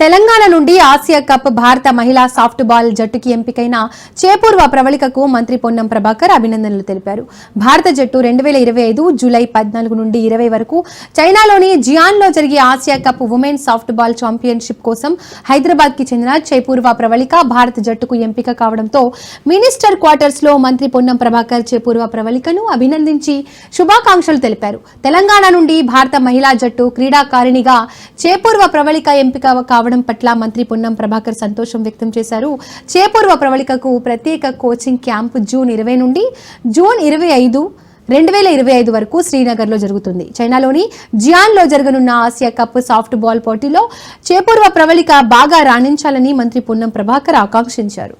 తెలంగాణ నుండి Asia cup భారత మహిళా సాఫ్ట్ బాల్ జట్టుకి ఎంపికైన చేపూర్వ ప్రవళికకు మంత్రి పొన్నం ప్రభాకర్ అభినందనలు తెలిపారు. భారత జట్టు 2025 జూలై 14 నుండి 20 వరకు చైనాలోని జియాన్లో జరిగే Asia cup women soft ball championship కోసం హైదరాబాద్ కి చెందిన చేపూర్వ ప్రవళిక భారత జట్టుకు ఎంపిక కావడంతో మినిస్టర్ క్వార్టర్స్ లో మంత్రి పొన్నం ప్రభాకర్ చేపూర్వ ప్రవళికను అభినందించి శుభాకాంక్షలు తెలిపారు. తెలంగాణ నుండి భారత మహిళా జట్టు క్రీడాకారిణిగా చేపూర్వ ప్రవళిక ఎంపిక కావడం పట్ల మంత్రి పొన్నం ప్రభాకర్ సంతోషం వ్యక్తం చేశారు. చేపూర్వ ప్రవళికకు ప్రత్యేక కోచింగ్ క్యాంప్ జూన్ 20 నుండి జూన్ 25, 2025 వరకు శ్రీనగర్లో జరుగుతుంది. చైనాలోని జియాన్లో జరగనున్న ఆసియా కప్ సాఫ్ట్ బాల్ పోటీలో చేపూర్వ ప్రవళిక బాగా రాణించాలని మంత్రి పొన్నం ప్రభాకర్ ఆకాంక్షించారు.